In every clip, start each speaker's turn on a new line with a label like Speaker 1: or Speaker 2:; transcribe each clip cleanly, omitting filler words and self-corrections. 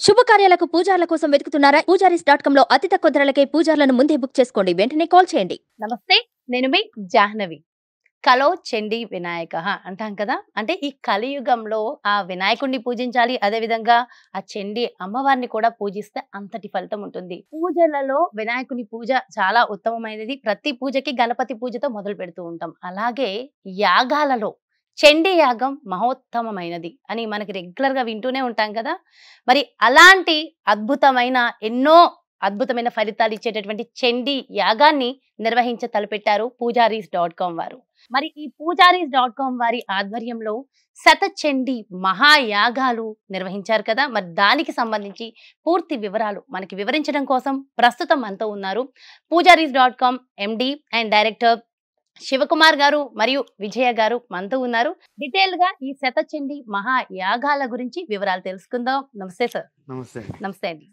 Speaker 1: శుభకార్యాలకు పూజార్ల కోసం వెతుకుతున్నారా? పూజారీస్.com లో అతి తక్కువ ధరలకే పూజార్లను ముందే బుక్ చేసుకోండి. వెంటనే కాల్ చేయండి.
Speaker 2: నమస్తే, నేను మీ జాహ్నవి. కలో చండీ వినాయక అంటాం కదా. అంటే ఈ కలియుగంలో ఆ వినాయకుడిని పూజించాలి, అదే విధంగా ఆ చండీ అమ్మవారిని కూడా పూజిస్తే అంతటి ఫలితం ఉంటుంది. పూజలలో వినాయకుని పూజ చాలా ఉత్తమమైనది. ప్రతి పూజకి గణపతి పూజతో మొదలు పెడుతూ ఉంటాం. అలాగే యాగాలలో చండీ యాగం మహోత్తమమైనది అని మనకి రెగ్యులర్ గా వింటూనే ఉంటాం కదా. మరి అలాంటి అద్భుతమైన ఫలితాలు ఇచ్చేటటువంటి చండీ యాగాన్ని నిర్వహించ తలపెట్టారు పూజారీస్.com వారు. మరి ఈ పూజారీస్.com వారి ఆధ్వర్యంలో శతచండీ మహాయాగాలు నిర్వహించారు కదా. మరి దానికి సంబంధించి పూర్తి వివరాలు మనకి వివరించడం కోసం ప్రస్తుతం మనతో ఉన్నారు పూజారీస్.com ఎండి అండ్ డైరెక్టర్ శివకుమార్ గారు మరియు విజయ గారు మనతో ఉన్నారు. డీటెయిల్ గా ఈ శతచండీ మహాయాగాల గురించి వివరాలు తెలుసుకుందాం. నమస్తే సార్. నమస్తే అండి.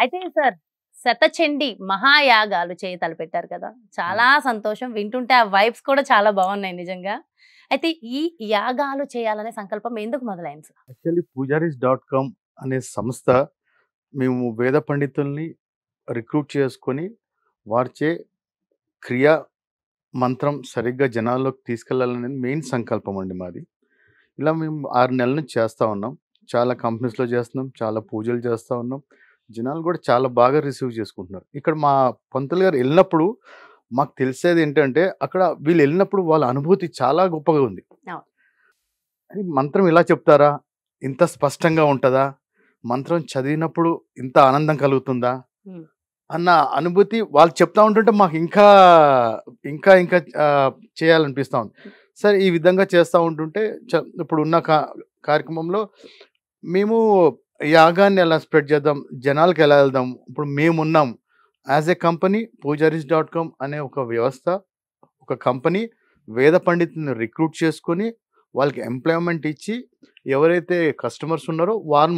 Speaker 2: అయితే సార్, శతచండీ మహాయాగాలు చేయ తలపెట్టారు కదా, చాలా సంతోషం. వింటుంటే ఆ వైబ్స్ కూడా చాలా బాగున్నాయి నిజంగా. అయితే ఈ యాగాలు చేయాలనే సంకల్పం ఎందుకు మొదలైంది సార్?
Speaker 3: యాక్చువల్లీ పూజారీస్.com అనే సంస్థ మేము వేద పండితుల్ని రిక్రూట్ చేసుకొని వారిచే క్రియా మంత్రం సరిగ్గా జనాల్లోకి తీసుకెళ్లాలనేది మెయిన్ సంకల్పం అండి మాది. ఇలా మేము 6 నెలల నుంచి చేస్తూ ఉన్నాం. చాలా కంపెనీస్లో చేస్తున్నాం, చాలా పూజలు చేస్తూ ఉన్నాం. జనాలు కూడా చాలా బాగా రిసీవ్ చేసుకుంటున్నారు. ఇక్కడ మా పంతులు గారు వెళ్ళినప్పుడు మాకు తెలిసేది ఏంటంటే, అక్కడ వీళ్ళు వెళ్ళినప్పుడు వాళ్ళ అనుభూతి చాలా గొప్పగా ఉంది. అది మంత్రం ఇలా చెప్తారా, ఇంత స్పష్టంగా ఉంటుందా, మంత్రం చదివినప్పుడు ఇంత ఆనందం కలుగుతుందా అన్న అనుభూతి వాళ్ళు చెప్తా ఉంటుంటే మాకు ఇంకా ఇంకా ఇంకా చేయాలనిపిస్తూ ఉంది. సరే, ఈ విధంగా చేస్తూ ఉంటుంటే ఇప్పుడు ఉన్న కార్యక్రమంలో మేము యాగాన్ని ఎలా స్ప్రెడ్ చేద్దాం, జనాలకు ఎలా వెళ్దాం. ఇప్పుడు మేమున్నాం యాజ్ ఏ కంపెనీ పూజారీస్.com అనే ఒక వ్యవస్థ, ఒక కంపెనీ వేద పండితుల్ని రిక్రూట్ చేసుకొని వాళ్ళకి ఎంప్లాయ్మెంట్ ఇచ్చి ఎవరైతే కస్టమర్స్ ఉన్నారో వారిని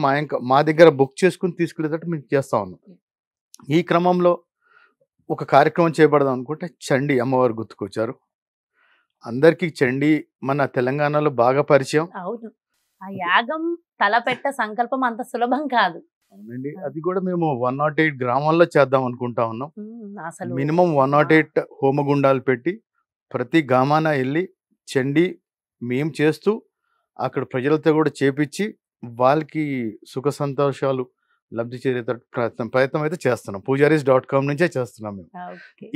Speaker 3: మా దగ్గర బుక్ చేసుకుని తీసుకెళ్ళేటట్టు మేము చేస్తూ ఉన్నాం. ఈ క్రమంలో ఒక కార్యక్రమం చేపడదాం అనుకుంటే చండీ అమ్మవారు గుర్తుకొచ్చారు. అందరికీ చండీ మన తెలంగాణలో బాగా పరిచయం.
Speaker 2: అవును, ఆ యాగం తలపెట్ట సంకల్పం అంత సులభం కాదు.
Speaker 3: అవునండి, అది కూడా మేము 108 గ్రామాల్లో చేద్దాం అనుకుంటా ఉన్నాం.
Speaker 2: అసలు
Speaker 3: మినిమం 108 హోమగుండాలు పెట్టి ప్రతి గ్రామాన వెళ్ళి చండీ మేము చేస్తూ అక్కడ ప్రజలతో కూడా చేపించి వాళ్ళకి సుఖ సంతోషాలు లబ్ధి చేరేటట్టు ప్రయత్నం అయితే చేస్తున్నాం. పూజారీస్.com నుంచే చేస్తున్నాం మేము.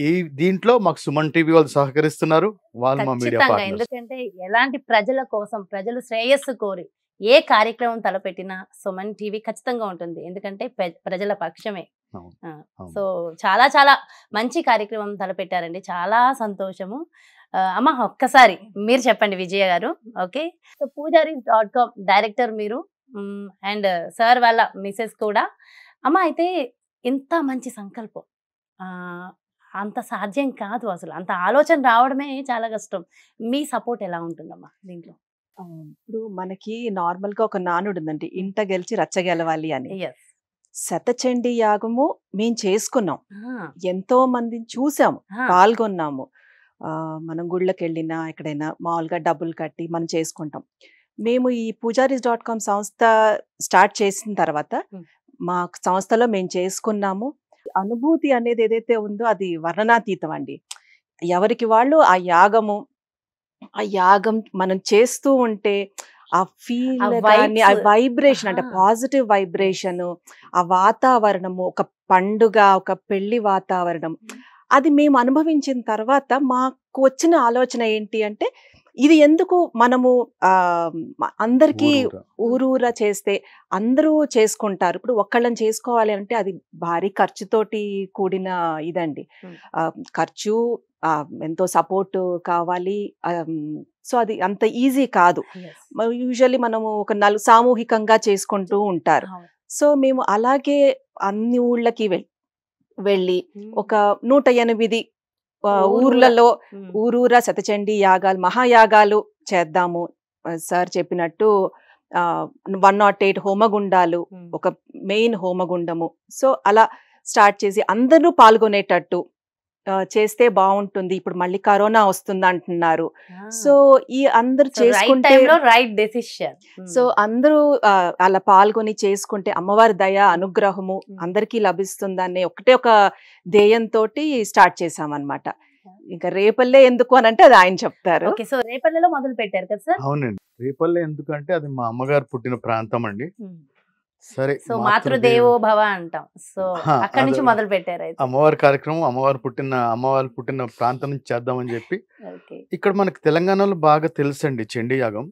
Speaker 3: ఈ దీంట్లో మాకు సుమన్ టీవీ వాళ్ళు సహకరిస్తున్నారు, వాళ్ళు మా మీడియా పార్ట్నర్స్.
Speaker 2: ఎందుకంటే ఎలాంటి ప్రజల కోసం, ప్రజలు శ్రేయస్సు కోరి ఏ కార్యక్రమం తలపెట్టినా సుమన్ టీవీ ఖచ్చితంగా ఉంటుంది. ఎందుకంటే ప్రజల పక్షమే. సో చాలా చాలా మంచి కార్యక్రమం తలపెట్టారండి, చాలా సంతోషము. అమ్మ, ఒక్కసారి మీరు చెప్పండి విజయ గారు. ఓకే, సో పూజారీస్.com డైరెక్టర్ మీరు అండ్ సార్ వాళ్ళ మిసెస్ కూడా. అమ్మ, అయితే ఇంత మంచి సంకల్పం అంత సాధ్యం కాదు, అసలు అంత ఆలోచన రావడమే చాలా కష్టం. మీ సపోర్ట్ ఎలా ఉంటుందమ్మా దీంట్లో?
Speaker 4: ఇప్పుడు మనకి నార్మల్ గా ఒక నానుడు ఉందండి, ఇంట గెలిచి రచ్చ గెలవాలి అని. శతచండీ యాగము మేము చేసుకున్నాం, ఎంతో మందిని చూసాము, పాల్గొన్నాము. మనం గుళ్ళకి వెళ్ళినా ఎక్కడైనా మామూలుగా డబ్బులు కట్టి మనం చేసుకుంటాం. మేము ఈ పూజారీస్.com సంస్థ స్టార్ట్ చేసిన తర్వాత మా సంస్థలో మేము చేసుకున్నాము. అనుభూతి అనేది ఏదైతే ఉందో అది వర్ణనాతీతం అండి. ఎవరికి వాళ్ళు ఆ యాగం మనం చేస్తూ ఉంటే ఆ ఫీల్ కానీ, ఆ వైబ్రేషన్ అంటే పాజిటివ్ వైబ్రేషన్, ఆ వాతావరణము, ఒక పండుగ, ఒక పెళ్లి వాతావరణం, అది మేము అనుభవించిన తర్వాత మాకు వచ్చిన ఆలోచన ఏంటి అంటే, ఇది ఎందుకు మనము అందరికీ ఊరూరా చేస్తే అందరూ చేసుకుంటారు. ఇప్పుడు ఒక్కళ్ళని చేసుకోవాలి అంటే అది భారీ ఖర్చుతోటి కూడిన ఇదండి. ఖర్చు, ఎంతో సపోర్ట్ కావాలి. సో అది అంత ఈజీ కాదు. యూజువల్లీ మనము ఒక సామూహికంగా చేసుకుంటూ ఉంటారు. సో మేము అలాగే అన్ని ఊళ్ళకి వెళ్ళి ఒక 108 ఊర్లలో ఊరూరా శతచండీ యాగాలు, మహాయాగాలు చేద్దాము. సార్ చెప్పినట్టు 108 హోమగుండాలు, ఒక మెయిన్ హోమగుండము. సో అలా స్టార్ట్ చేసి అందరూ పాల్గొనేటట్టు చేస్తే బాగుంటుంది, ఇప్పుడు మళ్ళీ కరోనా వస్తుంది అంటున్నారు. సో ఈ అందరూ
Speaker 2: రైట్
Speaker 4: చేసుకుంటే,
Speaker 2: టైంలో రైట్ డెసిషన్.
Speaker 4: సో అందరూ అలా పాల్గొని చేసుకుంటే అమ్మవారి దయ అనుగ్రహము అందరికీ లభిస్తుందనే ఒకటే ఒక ధ్యేయంతో స్టార్ట్ చేసామన్నమాట. ఇంకా రేపల్లే ఎందుకు అని అంటే అది ఆయన చెప్తారు.
Speaker 2: ఓకే, సో రేపల్లెలో మొదలు పెట్టారు కదా సార్?
Speaker 3: అవునండి, రేపల్లె ఎందుకంటే అది మా అమ్మగారు పుట్టిన ప్రాంతం అండి. సరే,
Speaker 2: సో మాతృదేవో భవ అంటాం. సో అక్కడి నుంచి
Speaker 3: అదే
Speaker 2: మొదలు పెట్టారు అయితే.
Speaker 3: అమ్మవారి కార్యక్రమం అమ్మవారు పుట్టిన ప్రాంతం నుంచి చేద్దామని చెప్పి
Speaker 2: ఓకే.
Speaker 3: ఇక్కడ మనకి తెలంగాణలో బాగా తెలుసండి చండీ యాగం.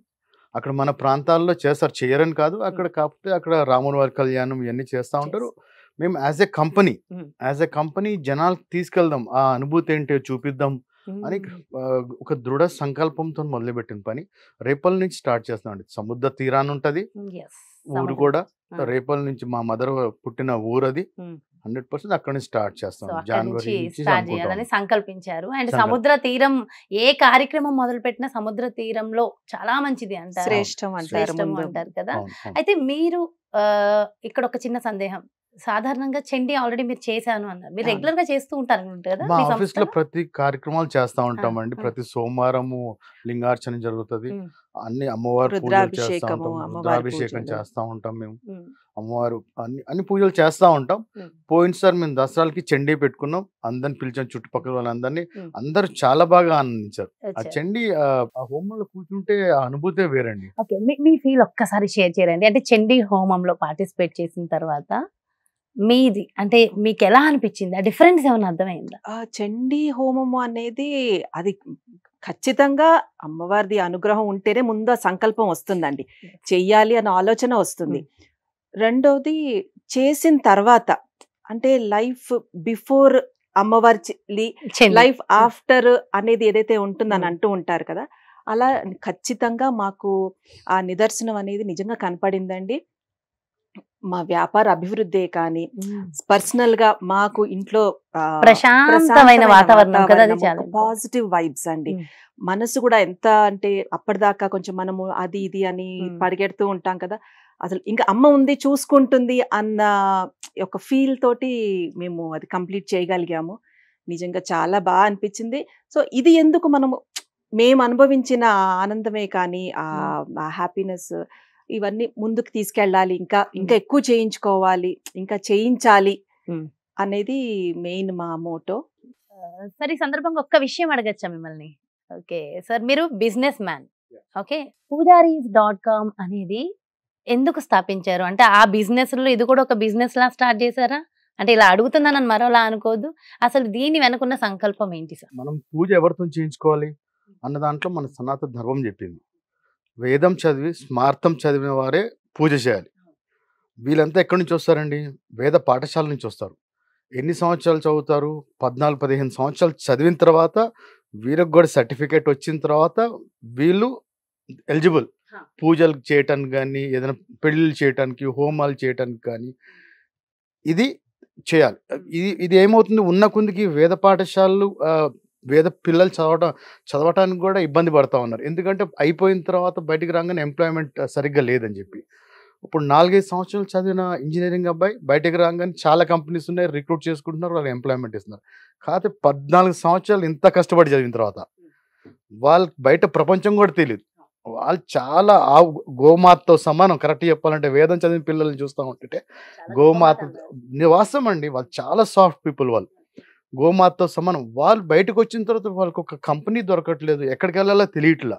Speaker 3: అక్కడ మన ప్రాంతాల్లో చేస్తారు, చేయరని కాదు, అక్కడ కాకపోతే అక్కడ రాముని వారి కళ్యాణం ఇవన్నీ చేస్తూ ఉంటారు. మేము యాజ్ ఏ కంపెనీ జనాలకు తీసుకెళ్దాం, ఆ అనుభూతి ఏంటో చూపిద్దాం అని ఒక దృఢ సంకల్పంతో మొదలుపెట్టిన పని రేపల్ నుంచి స్టార్ట్ చేస్తామండి. సముద్ర తీరాన్ని ఉంటది ఊరు కూడా, రేపల్ నుంచి మా మదర్ పుట్టిన ఊరు అది. 100% అక్కడ నుంచి స్టార్ట్ చేస్తాం. జనవరి నుంచి
Speaker 2: స్టార్ట్ చేయాలని సంకల్పించారు. అండ్ సముద్ర తీరం ఏ కార్యక్రమం మొదలు పెట్టినా సముద్ర తీరంలో చాలా మంచిది అంటారు,
Speaker 4: శ్రేష్టం అంటారు
Speaker 2: అంటారు కదా. అయితే మీరు ఇక్కడ ఒక చిన్న సందేహం, సాధారణంగా చండీ ఆల్రెడీ మీరు చేశాను అన్నారు, మీరు రెగ్యులర్ గా చేస్తూ ఉంటారు కదా
Speaker 3: మా
Speaker 2: మీ
Speaker 3: ఆఫీస్ లో
Speaker 2: సంస్థలో?
Speaker 3: ప్రతి కార్యక్రమాలు చేస్తా ఉంటామండి. ప్రతి సోమవారము లింగార్చన జరుగుతుంది, అన్ని అమ్మవారి పూజలు చేస్తా
Speaker 4: రుద్రాభిషేకము,
Speaker 3: ఉంటాం,
Speaker 4: అమ్మవారి
Speaker 3: రుద్రాభిషేకం
Speaker 4: పూజలు.
Speaker 3: చేస్తా ఉంటాం మేము.
Speaker 2: ఉమ్,
Speaker 3: అమ్మవారు అన్ని పూజలు చేస్తా ఉంటాం. పోయినసారి మేము దసరాలకి చండీ పెట్టుకున్నాం, అందరిని పిలిచాం, చుట్టుపక్కల వాళ్ళందరినీ. అందరూ చాలా బాగా ఆనందించారు. ఆ
Speaker 2: వచ్చారు.
Speaker 3: చండీ ఆ హోమంలో కూర్చుంటే ఆ అనుభూతే వేరండి.
Speaker 2: ఓకే, మీ ఫీల్ ఒక్కసారి షేర్ చేయండి. అంటే చండీ హోమంలో పార్టిసిపేట్ చేసిన తర్వాత మీది అంటే మీకు ఎలా అనిపించింది? ఆ డిఫరెన్స్ ఏమైనా అర్థమైందా?
Speaker 4: ఆ చండీ హోమము అనేది అది ఖచ్చితంగా అమ్మవారిది అనుగ్రహం ఉంటేనే ముందు ఆ సంకల్పం వస్తుందండి, చెయ్యాలి అన్న ఆలోచన వస్తుంది. రెండోది చేసిన తర్వాత అంటే లైఫ్ బిఫోర్ అమ్మవారి
Speaker 2: చండీ.
Speaker 4: లైఫ్ ఆఫ్టర్ అనేది ఏదైతే ఉంటుందని అంటూ ఉంటారు కదా, అలా ఖచ్చితంగా మాకు ఆ నిదర్శనం అనేది నిజంగా కనపడిందండి. మా వ్యాపార అభివృద్ధి కానీ పర్సనల్ గా మాకు ఇంట్లో
Speaker 2: ప్రశాంతమైన వాతావరణం కదా, అది చాలా
Speaker 4: పాజిటివ్ వైబ్స్ అండి. మనసు కూడా ఎంత అంటే అప్పటిదాకా కొంచెం మనము అది ఇది అని పరిగెడుతూ ఉంటాం కదా, అసలు ఇంకా అమ్మ ఉంది చూసుకుంటుంది అన్న ఒక ఫీల్ తోటి మేము అది కంప్లీట్ చేయగలిగాము. నిజంగా చాలా బాగా అనిపించింది. సో ఇది ఎందుకు మేము అనుభవించిన ఆనందమే కానీ ఆ హ్యాపీనెస్ ఇవన్నీ ముందుకు తీసుకెళ్ళాలి, ఇంకా ఎక్కువ చేయించుకోవాలి, ఇంకా చేయించాలి అనేది మెయిన్ మా మోటో.
Speaker 2: సరే, ఈ సందర్భంగా ఒక్క విషయం అడగచ్చా మిమ్మల్ని? ఓకే సార్, మీరు బిజినెస్ మ్యాన్. ఓకే, పూజారీస్.com అనేది ఎందుకు స్థాపించారు? అంటే ఆ బిజినెస్ లో ఇది కూడా ఒక బిజినెస్ లా స్టార్ట్ చేశారా? అంటే ఇలా అడుగుతున్నానని మరోలా అనుకోవద్దు, అసలు దీని వెనుకున్న సంకల్పం ఏంటి సార్?
Speaker 3: మనం పూజ ఎవరితో చేయించుకోవాలి అన్న దాంట్లో మన సనాతన ధర్మం చెప్పింది, వేదం చదివి స్మార్థం చదివిన వారే పూజ చేయాలి. వీళ్ళంతా ఎక్కడి నుంచి వస్తారండి? వేద పాఠశాల నుంచి వస్తారు. ఎన్ని సంవత్సరాలు చదువుతారు? 14-15 సంవత్సరాలు చదివిన తర్వాత వీరికి కూడా సర్టిఫికేట్ వచ్చిన తర్వాత వీళ్ళు ఎలిజిబుల్ పూజలు చేయటానికి కానీ, ఏదైనా పెళ్ళిళ్ళు చేయటానికి, హోమాలు చేయటానికి కానీ ఇది చేయాలి. ఇది ఏమవుతుంది, ఉన్న కొందికి వేద పాఠశాలలు వేద పిల్లలు చదవటానికి కూడా ఇబ్బంది పడతా ఉన్నారు. ఎందుకంటే అయిపోయిన తర్వాత బయటికి రాగానే ఎంప్లాయ్మెంట్ సరిగ్గా లేదని చెప్పి. ఇప్పుడు 4-5 సంవత్సరాలు చదివిన ఇంజనీరింగ్ అబ్బాయి బయటకు రాగానే చాలా కంపెనీస్ ఉన్నాయి, రిక్రూట్ చేసుకుంటున్నారు, వాళ్ళు ఎంప్లాయ్మెంట్ ఇస్తున్నారు. కాకపోతే 14 సంవత్సరాలు ఇంత కష్టపడి చదివిన తర్వాత వాళ్ళకి బయట ప్రపంచం కూడా తెలియదు. వాళ్ళు చాలా గోమాతతో సమానం. కరెక్ట్ చెప్పాలంటే వేదం చదివిన పిల్లల్ని చూస్తూ ఉంటే గోమాత నివాసం అండి, వాళ్ళు చాలా సాఫ్ట్ పీపుల్, వాళ్ళు గోమాతతో సమానం. వాళ్ళు బయటకు వచ్చిన తర్వాత వాళ్ళకి ఒక కంపెనీ దొరకట్లేదు, ఎక్కడికి వెళ్ళాలో తెలియట్లా.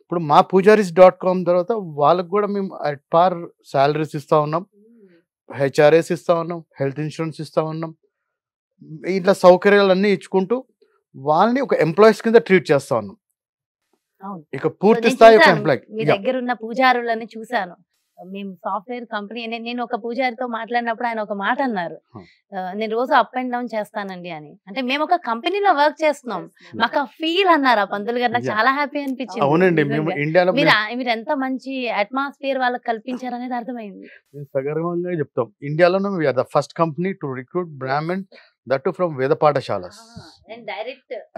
Speaker 3: ఇప్పుడు మా పూజారీస్.com తర్వాత వాళ్ళకి కూడా మేము అట్ పార్ శాలరీస్ ఇస్తూ ఉన్నాం, హెచ్ఆర్ఎస్ ఇస్తూ ఉన్నాం, హెల్త్ ఇన్సూరెన్స్ ఇస్తూ ఉన్నాం, ఇట్లా సౌకర్యాలన్నీ ఇచ్చుకుంటూ వాళ్ళని ఒక ఎంప్లాయీస్ కింద ట్రీట్ చేస్తా ఉన్నాం. ఇక పూర్తి స్థాయి ఒక ఎంప్లాయీ.
Speaker 2: మీ దగ్గర ఉన్న పూజారులని చూశాను, మేము సాఫ్ట్వేర్ కంపెనీ, నేను ఒక పూజారితో మాట్లాడినప్పుడు ఆయన ఒక మాట అన్నారు, నేను రోజు అప్ అండ్ డౌన్ చేస్తానండి అని. అంటే మేము ఒక కంపెనీలో వర్క్ చేస్తున్నాం, మాకు ఆ ఫీల్ అన్నారు ఆ పంతులు గారు. నాకు చాలా హ్యాపీ అనిపించింది.
Speaker 3: అవునండి, మేము ఇండియాలో
Speaker 2: మీరు ఎంత మంచి అట్మాస్ఫియర్ వాళ్ళకి కల్పించారు అనేది అర్థమైంది.
Speaker 3: మేము సగర్వంగా చెప్తాం, ఇండియాలోనే we are the first company to recruit Brahmin, that too from వేద పాఠశాలస్.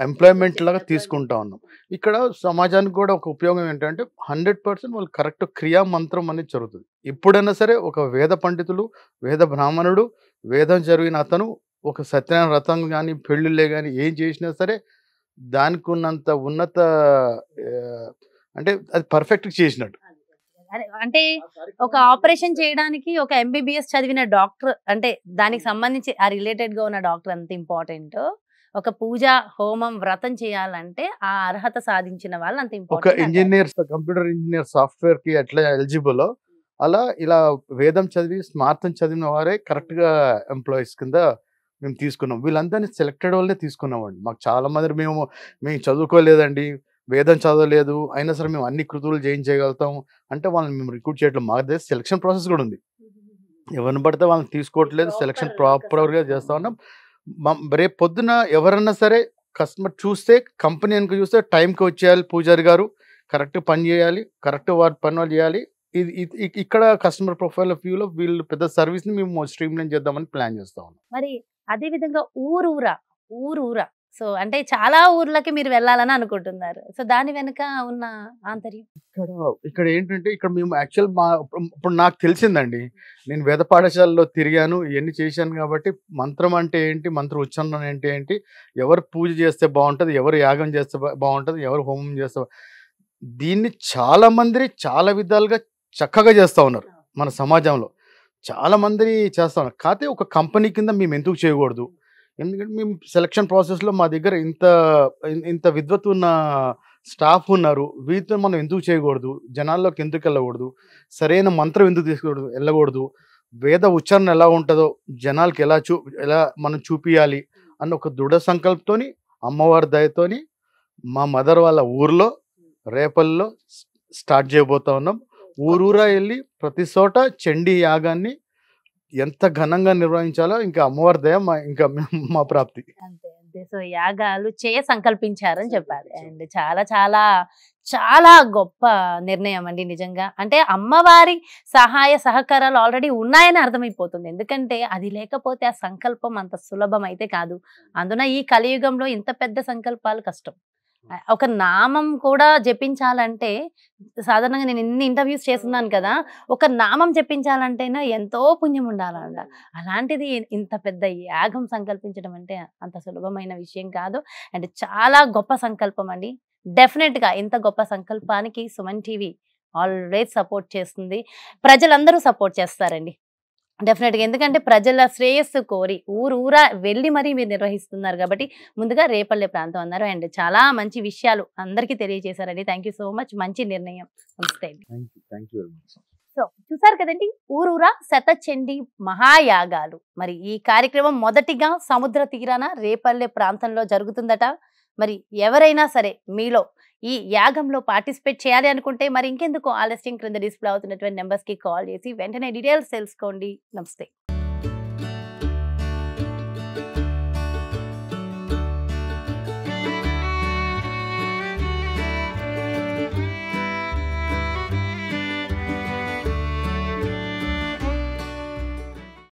Speaker 3: ఎంప్లాయ్మెంట్ లాగా తీసుకుంటా ఉన్నాం. ఇక్కడ సమాజానికి కూడా ఒక ఉపయోగం ఏంటంటే 100% వాళ్ళు కరెక్ట్ క్రియా మంత్రం అనేది జరుగుతుంది. ఎప్పుడైనా సరే ఒక వేద పండితులు, వేద బ్రాహ్మణుడు, వేదం జరిగిన అతను ఒక సత్యనారాయణ వ్రతం కానీ పెళ్ళిళ్ళే కానీ ఏం చేసినా సరే దానికి ఉన్నంత ఉన్నత అంటే అది పర్ఫెక్ట్ చేసినట్టు.
Speaker 2: అంటే ఒక ఆపరేషన్ చేయడానికి ఒక ఎంబీబీఎస్ చదివిన డాక్టర్, అంటే దానికి సంబంధించి ఆ రిలేటెడ్ గా ఉన్న డాక్టర్ అంత ఇంపార్టెంట్. ఒక పూజ హోమం వ్రతం చేయాలంటే ఆ అర్హత సాధించిన వాళ్ళు అంత
Speaker 3: ఒక
Speaker 2: important.
Speaker 3: Engineer, computer engineer, software కి ఎట్లా ఎలిజిబుల్, అలా ఇలా వేదం చదివి స్మార్థం చదివిన వారే కరెక్ట్ గా ఎంప్లాయీస్ కింద మేము తీసుకున్నాం. వీళ్ళందరినీ సెలెక్టెడ్ వాళ్ళనే తీసుకున్నామండి. మాకు చాలా మంది మేము చదువుకోలేదండి, వేదం చదవలేదు, అయినా సరే మేము అన్ని కృతులు చేయించగలుగుతాం అంటే వాళ్ళని మేము రిక్రూట్ చేయడం. మా దగ్గర సెలక్షన్ ప్రాసెస్ కూడా ఉంది. ఎవరిని పడితే వాళ్ళని తీసుకోవట్లేదు, సెలక్షన్ ప్రాపర్గా చేస్తా ఉన్నాం. రేపు పొద్దున ఎవరన్నా సరే కస్టమర్ చూస్తే, కంపెనీ కనుక చూస్తే టైంకి వచ్చేయాలి, పూజారి గారు కరెక్ట్ పని చేయాలి, కరెక్ట్ వారి పని వాళ్ళు చేయాలి. ఇక్కడ కస్టమర్ ప్రొఫైల్ ఆఫ్ వ్యూలో వీళ్ళు పెద్ద సర్వీస్ ని మేము స్ట్రీమ్ లైన్ చేద్దామని ప్లాన్ చేస్తా ఉన్నాం.
Speaker 2: మరి అదే విధంగా ఊరూరా సో అంటే చాలా ఊర్లకి మీరు వెళ్ళాలని అనుకుంటున్నారు. సో దాని వెనుక ఉన్న ఆంతర్యం
Speaker 3: ఇక్కడ ఏంటంటే, ఇక్కడ మేము యాక్చువల్ ఇప్పుడు నాకు తెలిసిందండి, నేను వేద పాఠశాలలో తిరిగాను, ఇవన్నీ చేశాను కాబట్టి మంత్రం అంటే ఏంటి, మంత్ర ఉచ్చారణ అంటే ఏంటి, ఎవరు పూజ చేస్తే బాగుంటుంది, ఎవరు యాగం చేస్తే బాగుంటుంది, ఎవరు హోమం చేస్తే దీన్ని చాలా మంది చాలా విధాలుగా చక్కగా చేస్తూ ఉన్నారు. మన సమాజంలో చాలా మంది చేస్తూ ఉన్నారు. కాకపోతే ఒక కంపెనీ కింద మేము ఎందుకు చేయకూడదు, ఎందుకంటే మేము సెలక్షన్ ప్రాసెస్లో మా దగ్గర ఇంత విద్వత్ ఉన్న స్టాఫ్ ఉన్నారు, వీటితో మనం ఎందుకు చేయకూడదు, జనాల్లోకి ఎందుకు వెళ్ళకూడదు, సరైన మంత్రం ఎందుకు వెళ్ళకూడదు, వేద ఉచ్చారణ ఎలా ఉంటుందో జనాలకి ఎలా మనం చూపియాలి అన్న ఒక దృఢ సంకల్పంతోని, అమ్మవారి దయతోని మా మదర్ వాళ్ళ ఊర్లో రేపల్లో స్టార్ట్ చేయబోతా ఉన్నాం. ఊరూరా వెళ్ళి ప్రతి చోట చండీ యాగాన్ని ఎంత ఘనంగా నిర్వహించాలో ఇంకా అమ్మవారి దయ ఇంకా మా ప్రాప్తి.
Speaker 2: అంతే. సో యాగాలు సంకల్పించారని చెప్పాలి. అండ్ చాలా చాలా చాలా గొప్ప నిర్ణయం అండి నిజంగా. అంటే అమ్మవారి సహాయ సహకారాలు ఆల్రెడీ ఉన్నాయని అర్థమైపోతుంది. ఎందుకంటే అది లేకపోతే ఆ సంకల్పం అంత సులభం అయితే కాదు. అందున ఈ కలియుగంలో ఇంత పెద్ద సంకల్పాలు కష్టం. ఒక నామం కూడా జపించాలంటే, సాధారణంగా నేను ఇన్ని ఇంటర్వ్యూస్ చేస్తున్నాను కదా, ఒక నామం జపించాలంటేనే ఎంతో పుణ్యం ఉండాలంట. అలాంటిది ఇంత పెద్ద యాగం సంకల్పించడం అంటే అంత సులభమైన విషయం కాదు. అండ్ చాలా గొప్ప సంకల్పం అండి. డెఫినెట్ గా ఇంత గొప్ప సంకల్పానికి సుమన్ టీవీ ఆల్వేస్ సపోర్ట్ చేస్తుంది. ప్రజలందరూ సపోర్ట్ చేస్తారండి డెఫినెట్ గా. ఎందుకంటే ప్రజల శ్రేయస్సు కోరి ఊరూరా వెళ్ళి మరీ మీరు నిర్వహిస్తున్నారు కాబట్టి ముందుగా రేపల్లె ప్రాంతం అన్నారు. అండ్ చాలా మంచి విషయాలు అందరికీ తెలియజేశారండి. Thank you so much. మంచి నిర్ణయం. నమస్తే అండి. సో చూసారు కదండి, ఊరూరా శతచండీ మహాయాగాలు. మరి ఈ కార్యక్రమం మొదటిగా సముద్ర తీరాన రేపల్లె ప్రాంతంలో జరుగుతుందట. మరి ఎవరైనా సరే మీలో ఈ యాగంలో పార్టిసిపేట్ చేయాలి అనుకుంటే మరి ఇంకెందుకు ఆలస్యం, క్రింద డిస్ప్లే అవుతున్నటువంటి నెంబర్స్ కి కాల్ చేసి వెంటనే డీటెయిల్స్ తెలుసుకోండి. నమస్తే.